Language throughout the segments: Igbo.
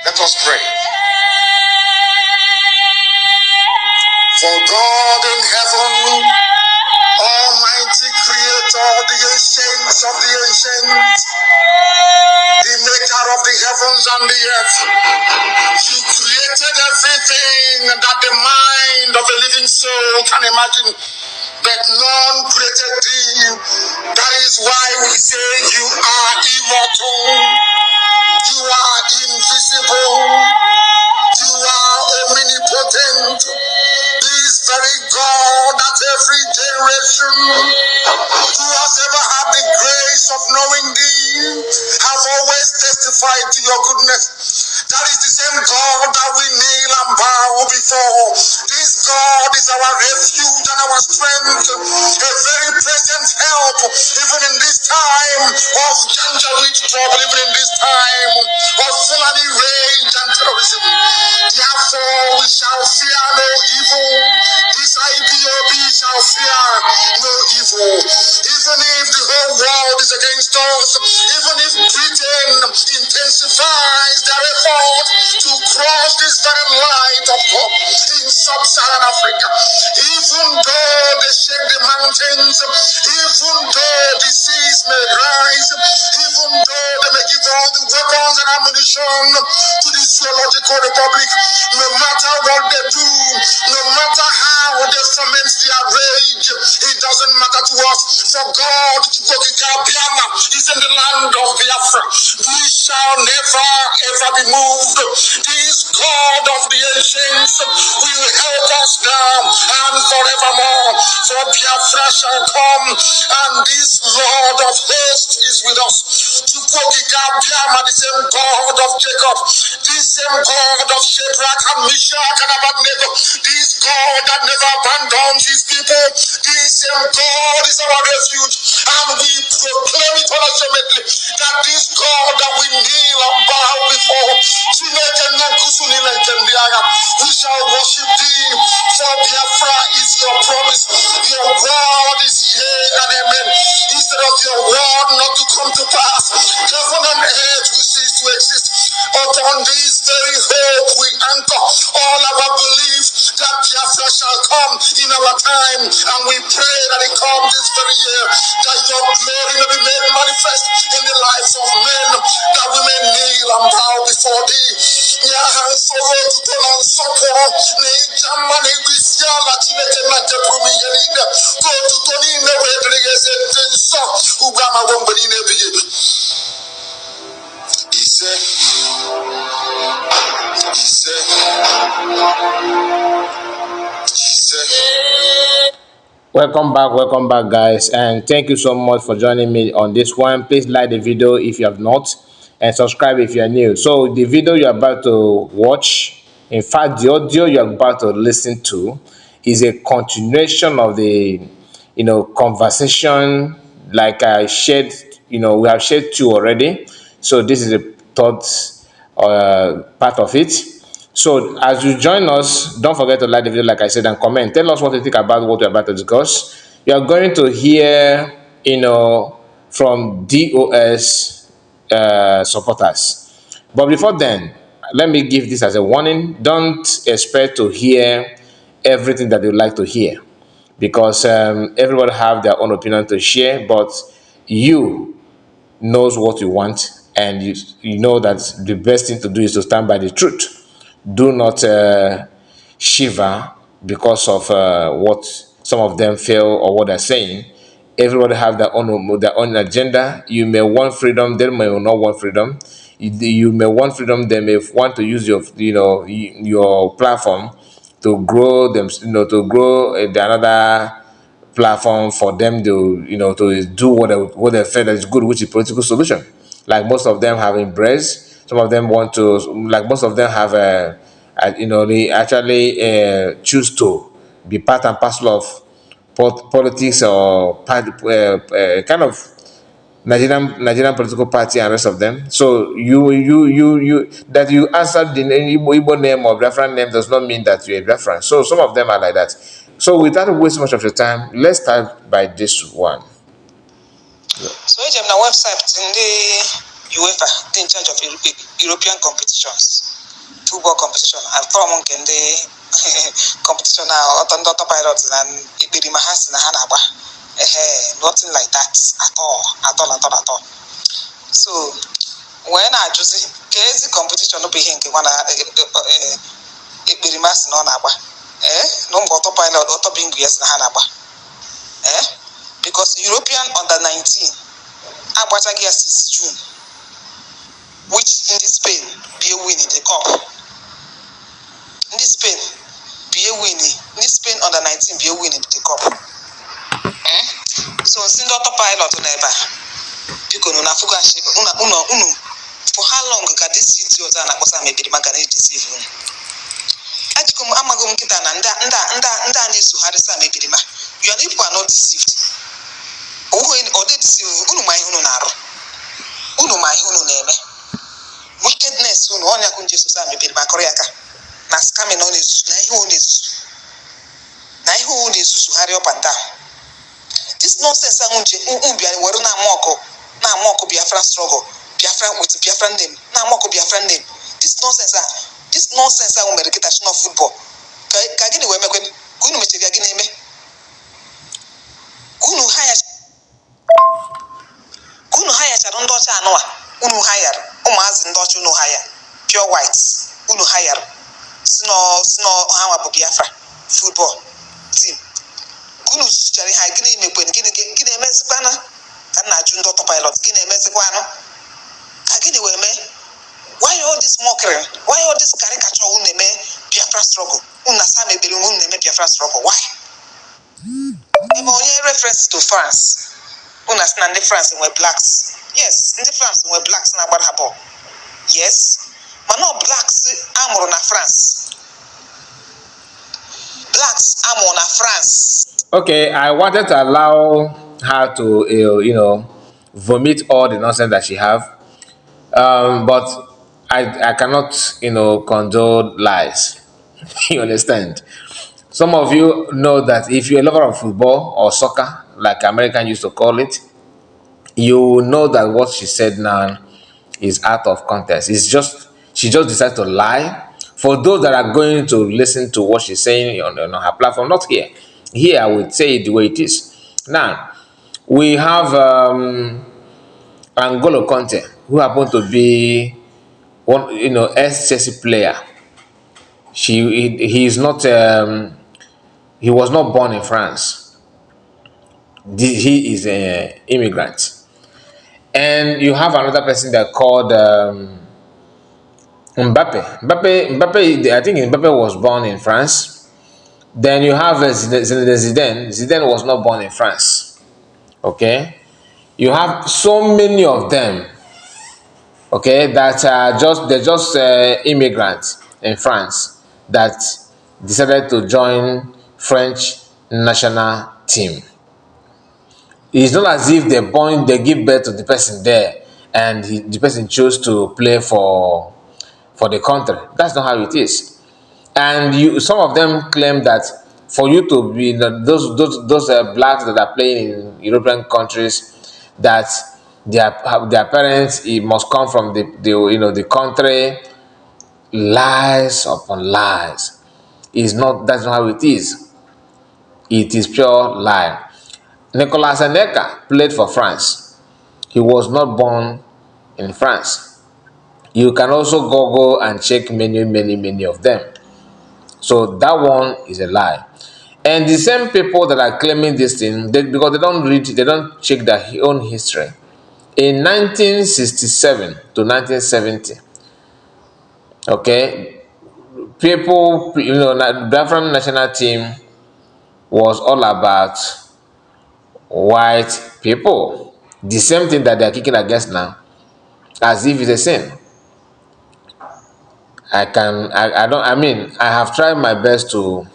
Let us pray. For God in heaven, Almighty Creator, the ancients of the ancients, the maker of the heavens and the earth, you created everything that the mind of a living soul can imagine, but none created thee. That is why we say you are immortal, you are invisible, you are omnipotent. This very God that every generation who has ever had the grace of knowing thee have always testified to your goodness. That is the same God that we kneel and bow before. This God is our refuge and our strength, a very present help even in this time of Janjaweed trouble, even in this time of Fulani rage and terrorism. Therefore we shall fear no evil. This IPOB shall fear no evil. Even if the whole world is against us, even if Britain intensifies their effort to cross this very light of hope in sub-Saharan Africa, even though they shake the mountains, even though the seas may rise, even though they may give all the weapons and ammunition to the theological republic, no matter what they do, no matter how they ferment their rage, it doesn't matter to us. For God, Biafra, is in the land of Biafra. We shall never ever be moved. This God of the ancients will help us now and forevermore. For Biafra shall come, and this Lord of hosts is with us. Biafra, the same God of Jacob, the same God of Shadrach and Meshach and Abednego, this God that never abandons his people, this same God is our refuge, and we proclaim it unashamedly that this God that we kneel and bow before, we shall worship thee, for Biafra is your promise. Your word is yea and amen. Instead of your word not to come to pass, heaven and earth will cease to exist. Upon this very hope we anchor all our belief that Biafra shall come in our time, and we pray that it comes this very year, that your glory may be made manifest in the lives of men, that we may kneel and bow before thee. Welcome back, guys, and thank you so much for joining me on this one. Please like the video if you have not, and subscribe if you are new. So the video you're about to watch, in fact the audio you're about to listen to, is a continuation of the conversation like I shared. We have shared two already, so this is the third part of it. So as you join us, don't forget to like the video like I said, and comment. Tell us what you think about what we're about to discuss. You are going to hear from DOS supporters. But before then, let me give this as a warning. Don't expect to hear everything that you'd like to hear, because everybody have their own opinion to share, but you knows what you want, and you know that the best thing to do is to stand by the truth. Do not shiver because of what some of them feel or what they're saying. Everybody have their own agenda. You may want freedom, they may not want freedom. You may want freedom, they may want to use your platform to grow them, to grow another platform for them to to do what they feel is good, which is political solution. Like most of them have embraced. Some of them want to, like most of them have they actually choose to be part and parcel of politics or kind of Nigerian political party and rest of them. So you that you answered the Igbo name or Biafran name does not mean that you're a Biafran. So some of them are like that. So without wasting much of your time, let's start by this one. So I'm na website in the UEFA, in charge of European competitions, football competition, and from the competition now, Otondo Pirates and Ibirima has in Hanaba. Nothing like that at all. So when I choose crazy competition no be nke wana Ibirima si no na agba. No go top pilot or top English na Hanaba. Because European under 19 Agbachagi since June, which in this Spain be a win in the cup. In this Spain be a win in this Spain under 19 be a win in the cup. So since the pilot on ever, because una fuga uno for how long can this city or na kosa maybe the magana deceive you. Atikum amagom kita na nda ni su harisa maybe the ma. Your people are not deceived. Or they deceive unu mai unu naro. Unu mai unu neme. Wickedness unu onya kunje so sa maybe the ma koreaka. Na scamming on is na ihu ni su hari up and down. This nonsense angunje umbiani weru na moko Biafra struggle. Biafra with Biafra name. Na moko Biafra name. This nonsense American football. Kagini we mekwen kunu mechevia gine eme. Kunu hire charondo cha anoa. Unu hire. Umazi ndocho unu hire. Pure whites. Unu hire. Sino hawa Biafra football team. Kunu chari ha gini mekwen gini emezikwana kan na ju ndot pilot gini emezikwana. Kagini we me. Why all this mockery? Why all this caricature uneme Biafra struggle? Unasa me beri uneme Biafra struggle. Why? Only reference to France. Unasna in France were blacks. Yes, in France were blacks na what happened. Yes. But no blacks amor na France. Blacks amor na France. Okay, I wanted to allow her to vomit all the nonsense that she have. But I cannot, condone lies. You understand? Some of you know that if you're a lover of football or soccer, like American used to call it, you know that what she said now is out of context. She just decided to lie. For those that are going to listen to what she's saying on her platform, not here. Here, I would say it the way it is. Now, we have Angolo Conte, who happened to be one, ex-Chelsea player. He is not. He was not born in France. He is an immigrant. And you have another person that called Mbappe. Mbappe. I think Mbappe was born in France. Then you have Zidane. Zidane was not born in France. Okay. You have so many of them. Okay, that they're just immigrants in France that decided to join French national team. It's not as if they give birth to the person there and the person chose to play for the country. That's not how it is. And some of them claim that for you to be those blacks that are playing in European countries, that their parents, it must come from the country. Lies upon lies. That's not how it is. It is pure lie. Nicolas Anelka played for France. He was not born in France. You can also Google and check many of them. So that one is a lie. And the same people that are claiming this thing, because they don't check their own history. In 1967 to 1970, okay, people, Biafran national team was all about white people. The same thing that they're kicking against now, as if it's a sin. I have tried my best to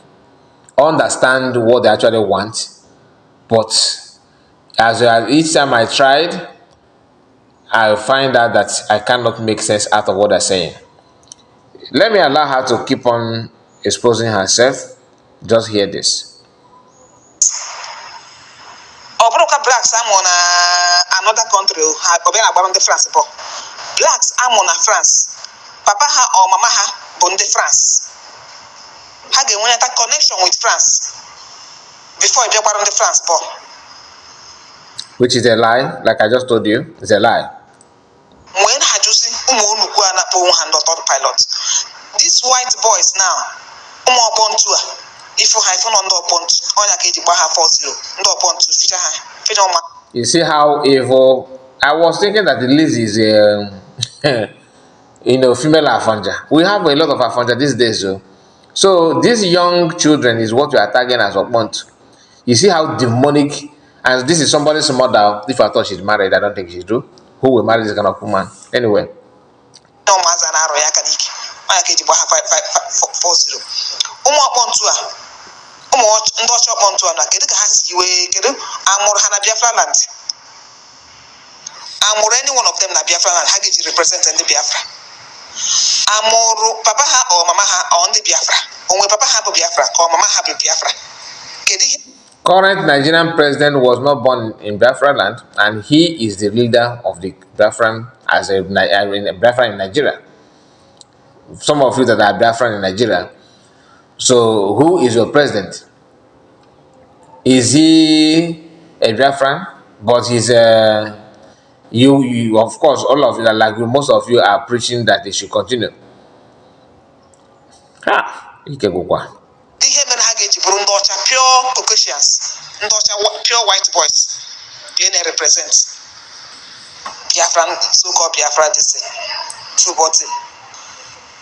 understand what they actually want, but each time I tried, I find out that I cannot make sense out of what they're saying. Let me allow her to keep on exposing herself. Just hear this. Blacks I'm on another country. France. blacks amụ na France, papa ha or mama ha bụ ndị France, ha ga-enweta connection with France before you bịakwara ndị France born. Which is a lie, like I just told you, it's a lie. When Hajusi Umunukwu na-akpọ onwe ha ndị pilot, these white boys now, ụmụ ọkpọntu a, ifu ha ifu nọ ndị ọkpọntu, ọnya ka eji gba ha 4-0, ndị ọkpọntu ficha ha, ficha ọma. You see how evil. I was thinking that the Liz is female Afonja. We have a lot of Afonja these days, so these young children is what we are tagging as Okpont. You see how demonic, and this is somebody's mother. If I thought she's married, I don't think she's true. Who will marry this kind of woman? Anyway. Ụmụ ọkpọntu a, ụmụ ndị ọcha ọkpọntu a na kedu ka ha si wee kedu amụrụ ha na Biafra land? Amụrụ any one of them na Biafra land, ha ga-eji represent ndị Biafra. Amụrụ papa ha or mama ha or ndị Biafra, onwe papa ha bụ Biafra ka mama ha bụ Biafra. Kedu ihe? Current Nigerian president was not born in Biafra land, and he is the leader of the Biafran Biafra in Nigeria. Some of you that are Biafran in Nigeria. So who is your president? Is he a Biafran? But he's you of course, all of you, like most of you, are preaching that they should continue. Ihe mere ha ga-eji bụrụ ndị ọcha pure Caucasians, ndị ọcha pure white boys bịa na-represent Biafran, so-called Biafra this true body.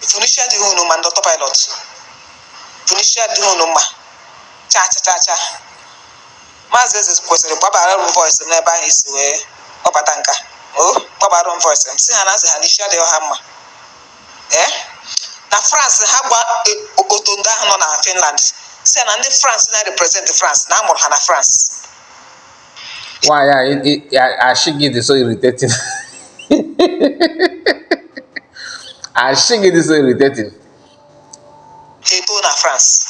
Funisha dị unu ma ndị pilot, Funisha dị unu ma cha Maazị Eze kwesịrị gbabara m voice m n'ebe ahụ isi wee ọbata nka gbabara m voice m si ha na asị ha n'isi adịghị ha mma. Na France ha gba otu ndị ahụ nọ na Finland si na ndị France na-represent France na amụrụ ha na France. Why Ashigi is so irritating. Ashigi is so irritating. He told na France.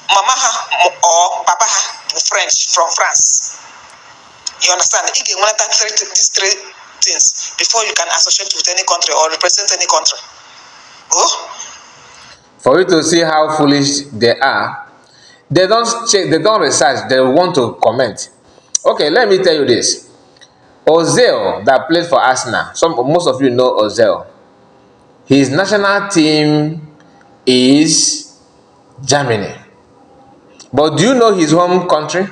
Mama ha or papa ha French from France. You understand? You can monitor these three things before you can associate with any country or represent any country. For you to see how foolish they are, they don't check, they don't research, they want to comment. Okay, let me tell you this. Ozil that played for Arsenal, most of you know Ozil. His national team is Germany. But do you know his home country?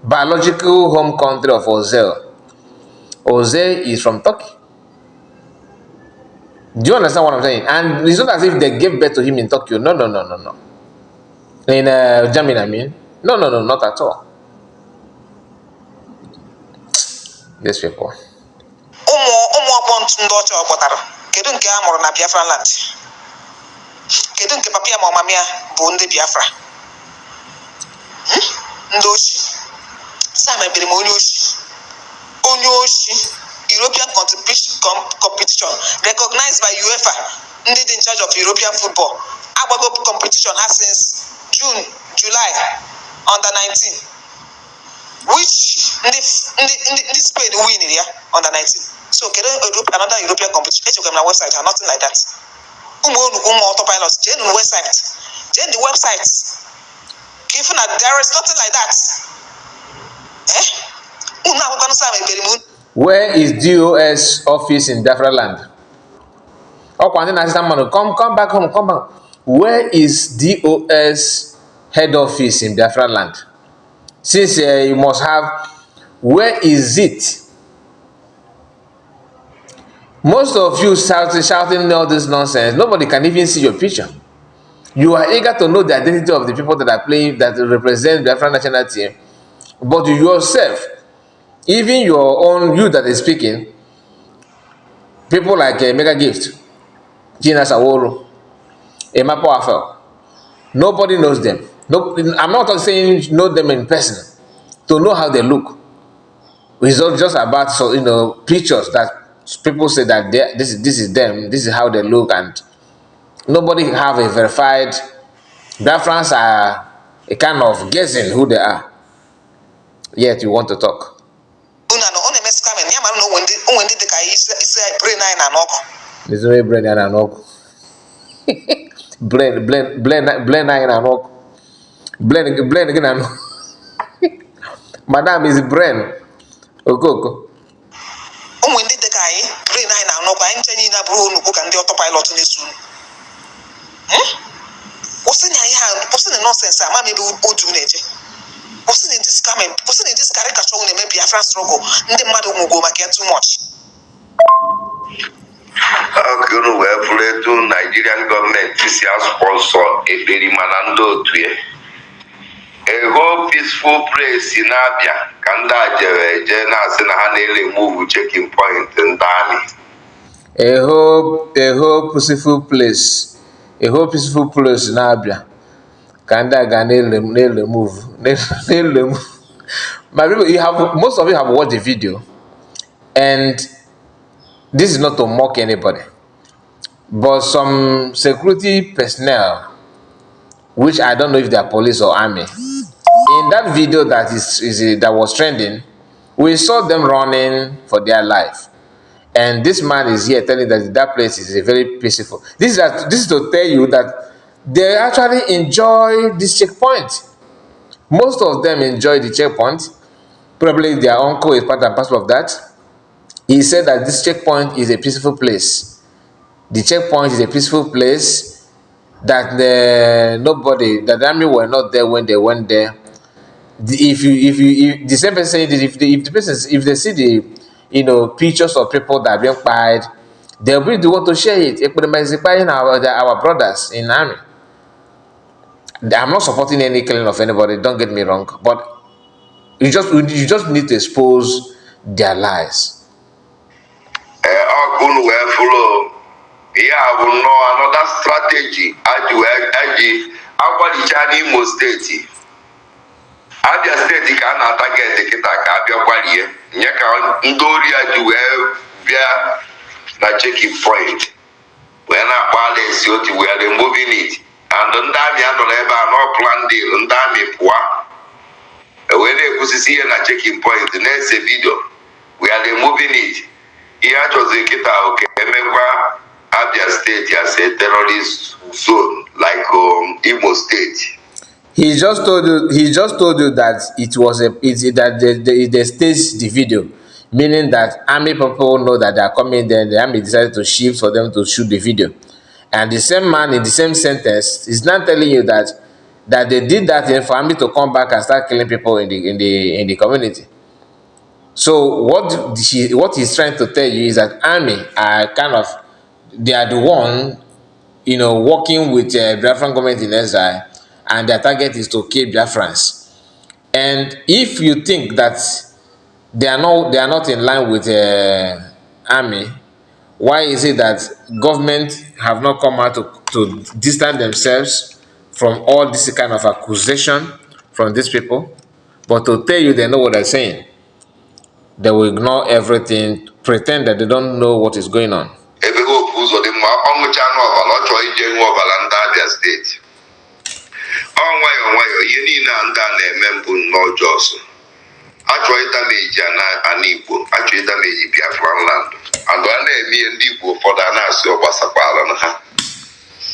Biological home country of Ozil. Ozil is from Turkey. Do you understand what I'm saying? And it's not as if they gave birth to him in Tokyo. No. In Germany, I mean. No, not at all. These people. Ụmụ ọkpọntu ndị ọcha ọkpọtara, kedu nke a mụrụ na Biafra land? Kedu nke papa ya ma mama ya bụ ndị Biafra? Ndị ochi. Sam ebere m onye ochi. European competition recognized by UEFA, ndị dị in charge of European football. Agbago competition has since July under 19, which ndị Spain win ya under 19. So another European competition. Echekwa m na website or nothing like that. Ụmụ onugbu ụmụ autopilot, jee the website. If not, there is nothing like that. Where is DOS office in Biafra land? Come back home, come back. Where is DOS head office in Biafra land? Since you must have, where is it? Most of you shouting all this nonsense. Nobody can even see your picture. You are eager to know the identity of the people that are playing, that represent the Biafra national team. But you yourself, even your own, you that is speaking, people like Mega Gift, Gina Saworo, Emma Powerful, nobody knows them. No, I'm not saying know them in person, to know how they look. It's not just about pictures that people say that this is them, this is how they look, and nobody have a verified. Biafrans are a kind of guessing who they are. Yet you want to talk. ụmụ ndị dị ka isi brain anyị na n'ọkụ. This brain and knock. Brain and knock. Brain again and Madam is brain. Okoko. Ụmụ ndị dị ka anyị brain anyị na n'ọkụ anyị nche niile abụrụ onugbu ka ndị autopilot na-eso unu. Kwụsị na nonsense a ma ebe otu na-eje. Kwụsị na this scamming, kwụsị na this caricature na-eme Biafra struggle ndị mmadụ nwụgo maka too much. Unu wee fụrụ etu Nigerian gọọmenti si sponsor ekperi mana ndị otu ya. A whole peaceful place na-abịa ka ndị a jere na-asị na ha na-remove checking point ndị amị. A whole peaceful place. A whole peaceful place na-abịa ka ndị a ga na-remove. My people, most of you have watched the video, and this is not to mock anybody, but some security personnel, which I don't know if they are police or army, in that video that that was trending, we saw them running for their life, and this man is here telling that place is a very peaceful. This is to tell you that they actually enjoy this checkpoint. Most of them enjoy the checkpoint. Probably their uncle is part and parcel of that. He said that this checkpoint is a peaceful place. The checkpoint is a peaceful place, that the army were not there when they went there. If the same person saying this, if they see the pictures of people that are being fired, they'll be the one to share it. Ekpa is inspiring our brothers in the army. I'm not supporting any killing of anybody, don't get me wrong, but you just need to expose their lies. Unu wee fụrụ ya bụ nnọọ another strategy aji agwalicha n'Imo steeti. Abia steeti ka a na-atageti kịta ka abịa gwalie nye ka ndị ori ya ji wee bịa na checking point wee na-akpala esi otu we are removing it, and ndị amị anọrọ ebe a no plan deal, ndị amị pụọ wee na-ekwusisi ihe na checking point na-ese video we are removing it. Ihe achọzi kịta oke emekwa Abia State as a terrorist zone like Imo State. He just told you that they staged the video, meaning that army people know that they are coming there. The army decided to shift for them to shoot the video, and the same man in the same sentence is now telling you that they did that for army to come back and start killing people in the community. So what he's trying to tell you is that army are they are the one, working with Biafran government in exile, and their target is to kill Biafrans. And if you think that they are not in line with army, why is it that government have not come out to distance themselves from all this kind of accusation from these people, but to tell you they know what they're saying? They will ignore everything, pretend that they don't know what is going on. Nwayọọ ihe niile a ndị a na-eme mbụ n'ọjọọ so achọrọ ịdameji ana Igbo, achọrọ ịdameji Biafra land, and a na-eme ihe ndị Igbo ụfọdụ a na-asị ọgbasakwala na ha,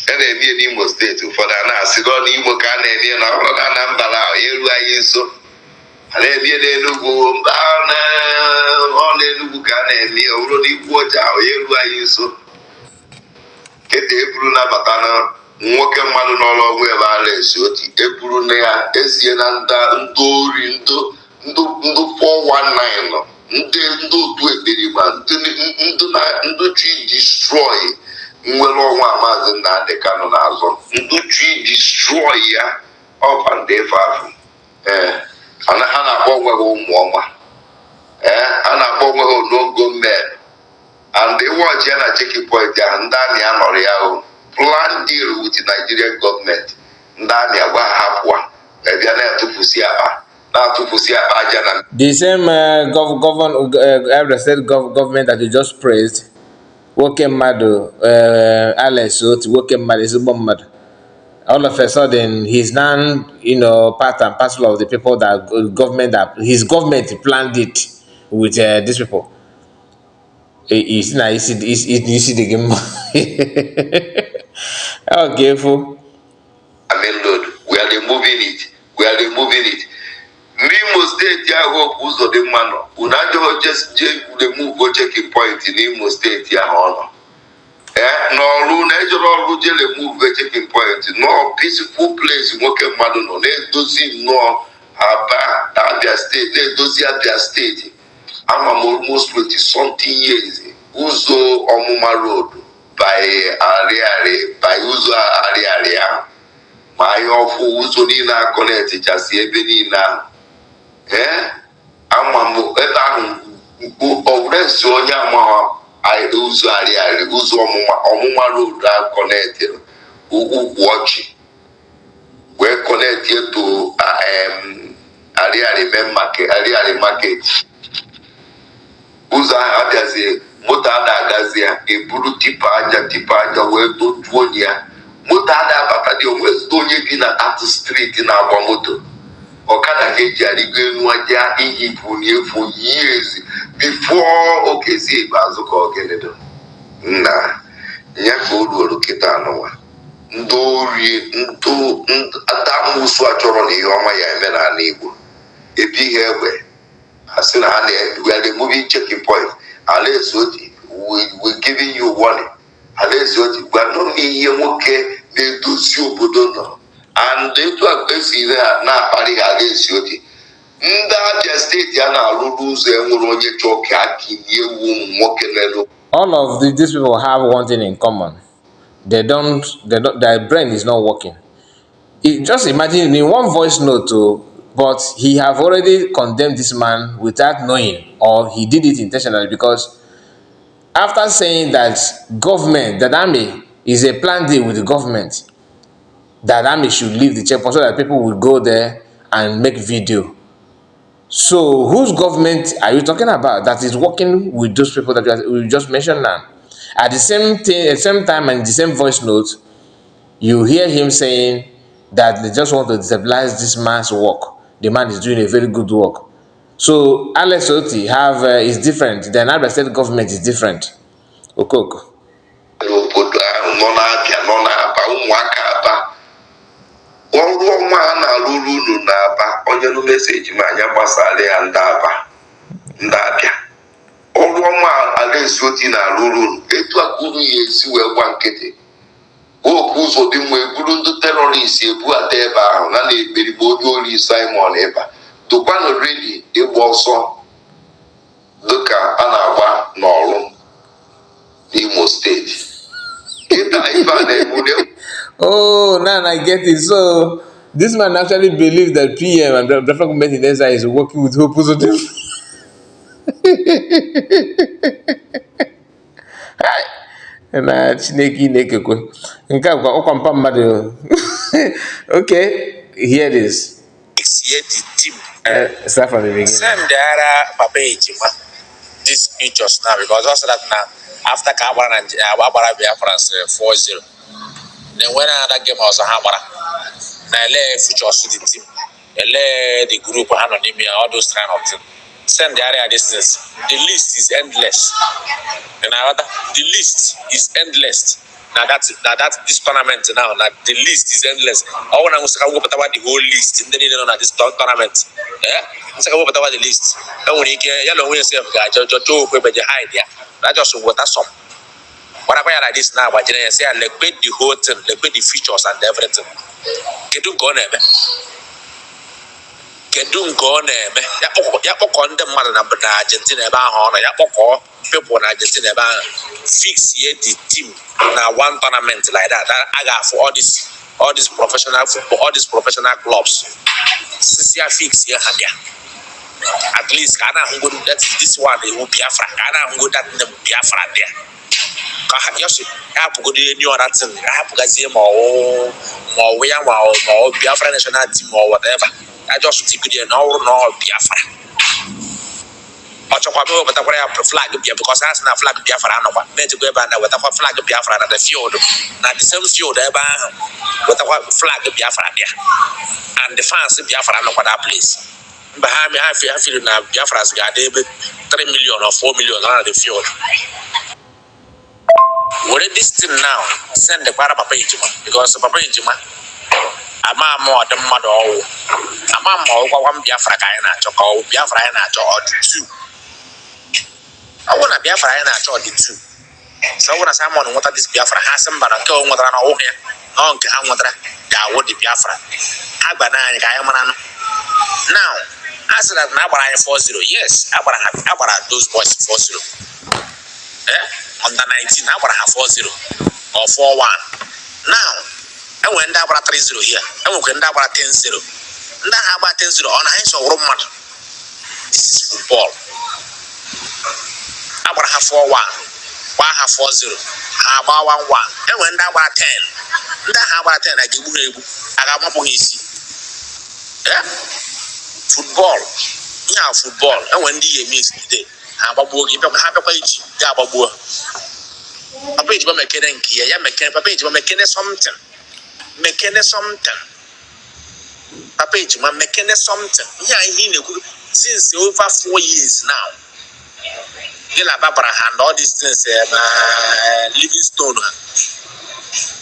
a na-eme ihe n'Imo steeti ụfọdụ a na-asị nọ n'Imo ka a na-eme na ọrụ na Anambra ahụ eru anyị nso, a na-eme n'Enugu ọ n'Enugu ka a na-eme ọrụ n'Igbo ọja ahụ eru anyị nso. Kete eburu nabata na nwoke mmadụ n'ọrụ ọgwụ ebe a na-esi otu eburu na ya ezie na ndị ori ndụ 419 ndị otu ekperima ndị chi destroy nwere ọnwa Maazị Nnamdi Kanu n'azụ, ndị chi destroy ya ọba ndị efe afọ. Ha na-akpọ onwe ha ụmụ ọma, ha na-akpọ onwe ha onogo men, and they watch ya na checking point ya ndị amị anọrọ ya ahụ plan deal with the Nigerian government. Ndị amị agwa ha hapụa bịa na-atụfusi akpa aja na the same state government that you just praised, nwoke mmadụ Alex otu nwoke mmadụ ezigbo mmadụ, all of a sudden he's now part and parcel of the people that his government planned it with these people. isi na isi dị gị mma. Okay, fo. Main road, we are removing it. We are removing it. N'Imo State, I hope ụzọ dị mma nọ. Unu ajọghọ just remove checking point n'Imo State ya ọnọ. N'ọrụ na ejọrọ ọrụ je remove checking point. No peaceful place nwoke mmadụ nọ na-edozi nnọọ Aba, Abia State, na-edozi Abia State. Ama m almost 20 something years. Ụzọ ọmụma road by Ariari, by ụzọ Ariari ahụ. Ma anyị ọfụ ụzọ niile akọnetichasị ebe niile ahụ. Ama m ebe ahụ ọwụresi onye amaghọ ụzọ Ariari, ụzọ ọmụma road akọnetiri ụkwụ ọchị wee kọneti eto Ariari market. Ụzọ ahụ abịazie moto ada agazi ya eburu tipa aja wee dojuo ya. Moto ada abata dị onwezide onye bi na atụ streeti na-agba moto. Ọkada ka eji arịgo enu aja iyi bụ n'efu years before okezi ikpeazụ ka ọgeledo nna ya ka o ruoro kịta n'ụwa. Ndị ori adamusu achọrọ na ihe ọma ya eme n'ala Igbo ebighị egbe asị na ha we are removing checking point. Alaeze oti we giving you warning. Alaeze oti gwa nọ n'ihe nwoke na-edozi obodo nọ and etu a esi ire ha na-akparị ha Alaeze oti. Ndị Abia steeti a na-arụrụ ụzọ enwere onye chọọ ka akinie ewu ụmụ nwoke n'elu. All of these people have one thing in common. They don't, their brain is not working. Just imagine in one voice note, but he have already condemned this man without knowing, or he did it intentionally, because after saying that that army is a planned deal with the government, that army should leave the checkpoint so that people will go there and make video. So whose government are you talking about that is working with those people that we just mentioned now? At the same time and the same voice note, you hear him saying that they just want to destabilize this man's work. The man is doing a very good work. So Alex Oti is different. The Abia State government is different. Okoko. N'obodo ahụ nọ n'Abia nọ n'Aba ụmụaka Aba ọrụ ọnwa a na-arụrụ unu n'Aba onye nụ meseji ma anya gbasara ya ndị Abia ọrụ ọnwa Alaeze Oti na-arụrụ unu etu a ka unu ya esi wee gwa nkịtị oku ụzọ dị mma eburu ndị terọrist ebuata ebe ahụ na na-ekperigbo onye ori Simon Ekpa dokwanụ redi ịgba ọsọ dịka a na-agba n'ọrụ n'Imo steeti. Oh, now I get it. So this man actually believes that PM and Biafra government in SI is working with Hope Positive. Na Chineke na-ekekwe nke a ọkwa mpa mmadụ. Okay, here it is. Start from the beginning. Send the Papa Ejima these pictures now because also that now after Kabara and Biafra 4-0. Then when another game was a hammer, now let features to the team, let the group anonymity all those kind of things. Send the area distance. The list is endless. And the list is endless. Now that's this tournament now. Now the list is endless. I want to go about the whole list. And then you know this tournament. Yeah, let's go about the list. And when you get yellow, when you say, "Guys, just hide there." That just what that's some. What I like this now, but I say, like the whole thing, like the features and everything. Get to go there, man. Kedun gone me ya kpọkọ ndị mmadụ na Argentina ebe ahụ ọnụ ya kpọkọ people na Argentina ebe ahụ fix ye the team na one tournament like that I got for all this professional football, all these professional clubs since ya fix ye ha bịa at least ka na ngo that this one will Biafra ka na ngo that name Biafra there ka yosi ya pụgo dị any other thing ya pụgazie ma ọ ya ma Biafra national team or whatever. I just take it no Biafra. Ochokwa but I flag because that's not flag Biafra no but me to go back with a flag Biafra at the field. Now the same field with a flag Biafra there. And the fans Biafra no that place. But I feel now Biafra's got 3 million or 4 million on the field. What is this thing now? Send the para Papa Ijima because Papa Ijima, I'm more than mother. I'm more one Biafra guy and I talk or Biafra and I talk or the two. I want to Biafra and I talk the two. So when I say someone what this Biafra has some banana what I know here, on Kahamatra, yeah, what the Biafra. Abana, Gayamana. Now, as that Nabara 40, yes, Abara those boys 40. Under 19, Abara 40 or 41. Now, I went Abara 30 here, I went Abara 10-0. Now, about 10-0 on hands of Roman. This is football. Abara 4-1, Baha 40, Abara 1-1, and when Abara 10. Now, Abara 10, I give you I got my easy. Football. Yeah, football. And when the means today, Ababu give up half a page, Gababu. A page by McKenna, yeah, McKenna, page by McKenna something. McKenna something. A page by McKenna something. Yeah, he knew since over 4 years now. Gila Barbara and all these things, Livingstone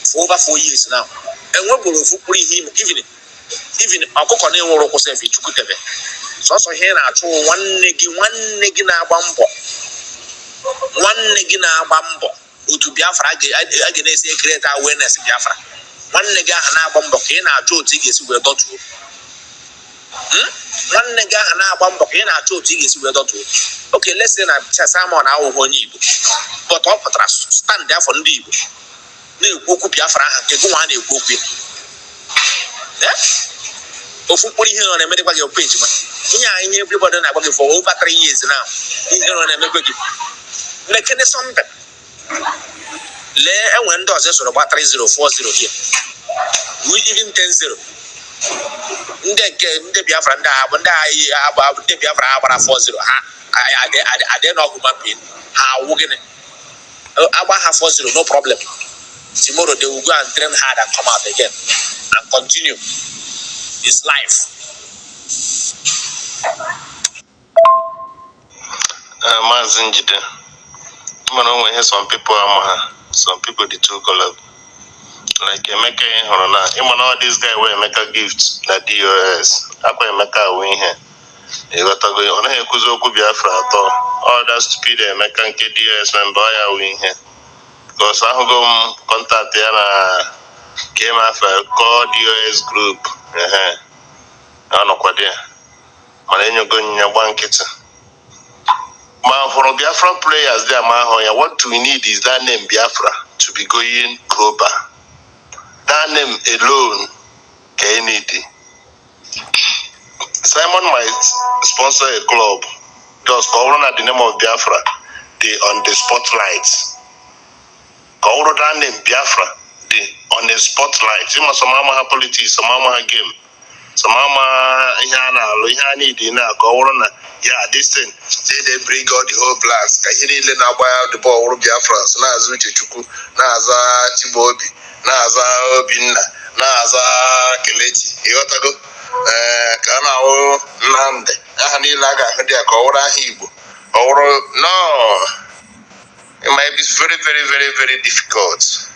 for over 4 years now. And what will free him even a coconut or Joseph Chukutebe. So here I told one negina bambo. One negina bambo. To Biafra against a great awareness in Biafra. One nega and bambo in our two tickets were dot. One nega and bambo in our two tickets were dot. Okay, let's say I'm Chasama on our one. But opera stand there for Nibu. No Biafra, they go on a book. Of putting here on a medical page, yeah, everybody working for over 3 years now. He's on a medical. Making something. Lay and does this about 3040 here. We even 10-0. The Biafra when I about the Biafra 40. I didn't know human being. How we're going to about 40, no problem. Tomorrow they will go and train hard and come out again and continue. It's life. Mazinjide. Some people the two color. Like Emeka Horona. All this guy where Emeka gifts that DOS. Akwa Emeka win here. You got to go on here Kuzoku Biafra at all that stupid Emeka and KDOS member I win here. Because I go contact Yana came after call DOS group. I don't know what there. Man, you go in your blanket. Man, for Biafra players there, man, what we need is that name Biafra to be going global. That name alone, Kennedy. Simon might sponsor a club. Just call on the name of Biafra. They on the spotlight. Call that name Biafra. They on the spotlight. You must some mama politics, some mama game. So mama Yana need call on this thing. They bring out the whole blast. He need to buy out the ball Biafra. So now Zuchi Chuku, Naza Chibobi, Naza Obinna, Naza Kelechi. You got to go. Kana Nande. Ahani Laga Hadia Kora Hibu. Or no. It might be very, very, very, very difficult.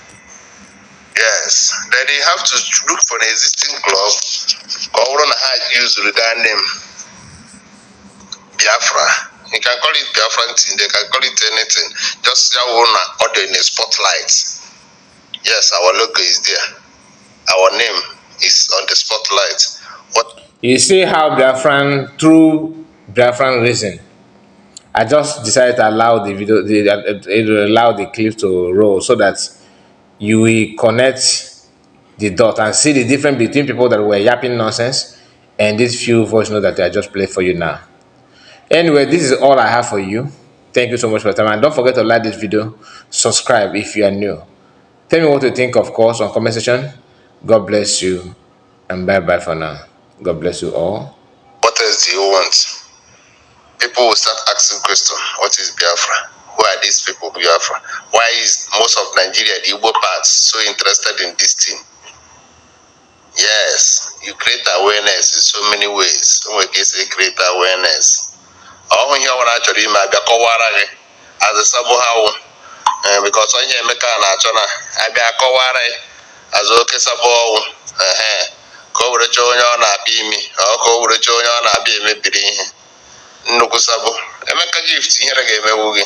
Yes, then they have to look for an existing club. Or use that name Biafra. You can call it Biafran team, they can call it anything. Just order in a spotlight. Yes, our logo is there. Our name is on the spotlight. What You see how Biafran, through Biafran reason, I just decided to allow the video, allow the clip to roll so that you will connect the dot and see the difference between people that were yapping nonsense and these few voice notes that I just played for you now. Anyway, this is all I have for you. Thank you so much for your time. And don't forget to like this video, subscribe if you are new. Tell me what you think, of course, on comment section. God bless you, and bye-bye for now. God bless you all. What else do you want? People will start asking questions. What is Biafra? Who are these people, Biafra? Why is most of Nigeria, the Igbo parts, so interested in this thing? Yes, you create awareness in so many ways. Onwe ka esi create awareness. Ọhụ ihe ọbụla achọrọ ime abịa kọwara gị as a sabo ha because onye Emeka na-achọ na abịa kọwara gị as oke sabo ọwụ ka o were chọọ onye ọ na-abịa imi ka o were chọọ onye ọ na-abịa emebiri ihe nnukwu sabo. Emeka gift ihere ga-emewu gị